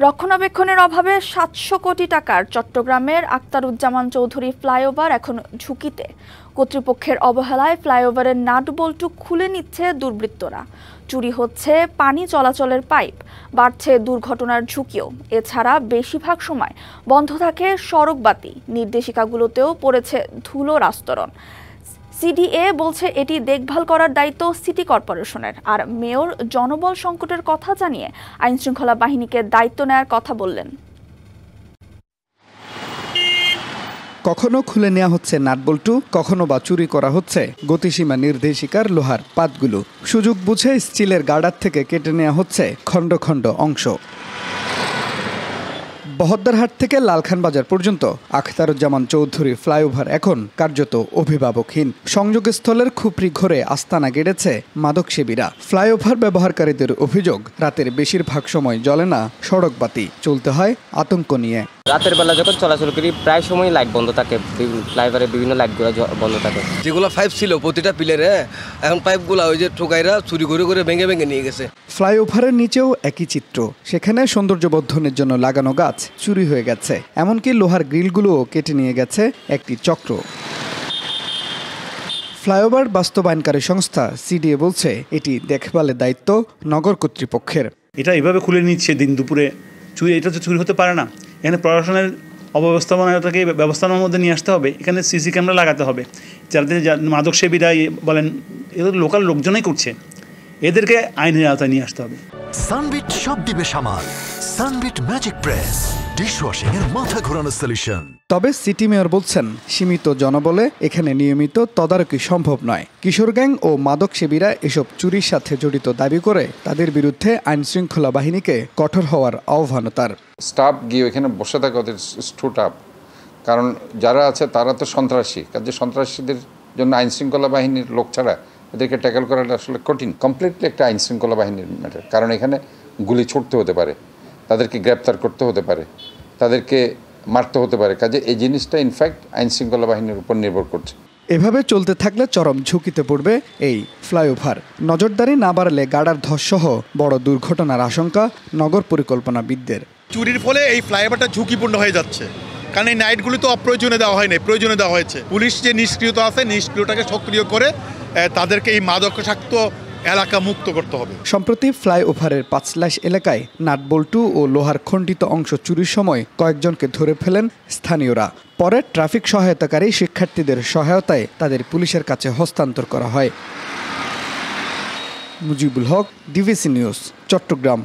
রক্ষণাবেক্ষণের অভাবে ৭০০ কোটি টাকার চট্টগ্রামের আখতারুজ্জামান চৌধুরী ফ্লাইওভার এখন ঝুঁকিতে। কর্তৃপক্ষের অবহেলায় ফ্লাইওভারের নাট বল্টু খুলে নিচ্ছে দুর্বৃত্তরা। চুরি হচ্ছে পানি চলাচলের পাইপ, বাড়ছে দুর্ঘটনার ঝুঁকিও। এছাড়া বেশিরভাগ সময় বন্ধ থাকে সড়ক বাতি, নির্দেশিকাগুলোতেও পড়েছে ধুলোর আস্তরণ। সিডিএ বলছে এটি দেখভাল করার দায়িত্ব সিটি কর্পোরেশনের, আর মেয়র জনবল সংকটের কথা জানিয়ে আইনশৃঙ্খলা বাহিনীকে দায়িত্ব নেয়ার কথা বললেন। কখনো খুলে নেওয়া হচ্ছে নাটবল্টু, কখনো বা চুরি করা হচ্ছে গতিসীমা নির্দেশিকার লোহার পাতগুলো। সুযোগ বুঝে স্টিলের গার্ডার থেকে কেটে নেওয়া হচ্ছে খণ্ড খণ্ড অংশ। বহদ্দারহাট থেকে লালখান বাজার পর্যন্ত আখতারুজ্জামান চৌধুরী ফ্লাইওভার এখন কার্যত অভিভাবকহীন। সংযোগস্থলের খুপড়ি ঘরে আস্তানা গেড়েছে মাদকসেবীরা। ফ্লাইওভার ব্যবহারকারীদের অভিযোগ, রাতের বেশিরভাগ সময় জ্বলে না সড়ক বাতি, চলতে হয় আতঙ্ক নিয়ে। রাতের বেলা যখন চলাচল করি প্রায় সময় লাইট বন্ধ থাকে, ফ্লাইওভারের বিভিন্ন লাইটগুলো বন্ধ থাকে। যেগুলো পাইপ ছিল প্রতিটা পিলারে, এখন পাইপগুলো ওই যে ঠোকাইরা চুরি করে করে ভেঙে ভেঙে নিয়ে গেছে। ফ্লাইওভারের নিচেও একই চিত্র। সেখানে সৌন্দর্যবর্ধনের জন্য লাগানো গাছ চুরি হয়ে গেছে, এমনকি লোহার গ্রিলগুলোও কেটে নিয়ে গেছে একটি চক্র। ফ্লাইওভার বাস্তবায়নকারী সংস্থা সিডিএ বলছে এটি দেখভালের দায়িত্ব নগর কর্তৃপক্ষের। এটা এভাবে খুলে নিচ্ছে দিন দুপুরে, চুরি, এটা তো চুরি হতে পারে না। এখানে প্রশাসনের অব্যবস্থাপনাটাকে ব্যবস্থার মধ্যে নিয়ে আসতে হবে। এখানে সিসি ক্যামেরা লাগাতে হবে, যাতে মাদক সেবীরা বলেন এদের লোকাল লোকজনই করছে, এদেরকে আইনের আওতায় নিয়ে আসতে হবে। সানবিট সব দিবে সামাল। সানবিট ম্যাজিক প্রেস ডিশওয়াশিং এর মাথা ঘোরানো সলিউশন। তবে সিটি মেয়র বলছেন সীমিত জনবলে এখানে নিয়মিত তদারকি সম্ভব নয়। কিশোর গ্যাং ও মাদক সেবীরা এসব চুরির সাথে জড়িত দাবি করে তাদের বিরুদ্ধে আইন শৃঙ্খলা বাহিনীকে কঠোর হওয়ার আহ্বান তার। স্টাফ গিয়ে ওইখানে বসে থাকে, ওদের স্টুট আপ, কারণ যারা আছে তারা তো সন্ত্রাসী, কাজে সন্ত্রাসীদের জন্য আইন শৃঙ্খলা বাহিনীর লোক ছাড়া এদেরকে ট্যাকেল করাটা আসলে কঠিন। কমপ্লিটলি একটা আইন শৃঙ্খলা বাহিনীর ম্যাটার, কারণ এখানে গুলি ছুটতে হতে পারে, তাদেরকে গ্রেপ্তার করতে হতে পারে, তাদেরকে মারতে হতে পারে। কাজে এই জিনিসটা ইনফ্যাক্ট আইন শৃঙ্খলা বাহিনীর উপর নির্ভর করছে। এভাবে চলতে থাকলে চরম ঝুঁকিতে পড়বে এই ফ্লাইওভার। নজরদারি না বাড়লে গার্ডার ধসসহ বড় দুর্ঘটনার আশঙ্কা নগর পরিকল্পনাবিদদের। চুরির ফলে এই ফ্লাইওভারটা ঝুঁকিপূর্ণ হয়ে যাচ্ছে, কারণ এই নাইটগুলি তো অপ্রয়োজনে দেওয়া হয়নি, প্রয়োজনে দেওয়া হয়েছে। পুলিশ যে নিষ্ক্রিয়তা আছে, নিষ্ক্রিয়তাকে সক্রিয় করে তাদেরকে এই মাদকাসক্ত এলাকা মুক্ত করতে হবে। সম্প্রতি ফ্লাইওভারের পাঁচলাইশ এলাকায় নাটবল্টু ও লোহার খণ্ডিত অংশ চুরির সময় কয়েকজনকে ধরে ফেলেন স্থানীয়রা। পরে ট্রাফিক সহায়তাকারী শিক্ষার্থীদের সহায়তায় তাদের পুলিশের কাছে হস্তান্তর করা হয়। Mujibul Haque, DVC news, Chittagong.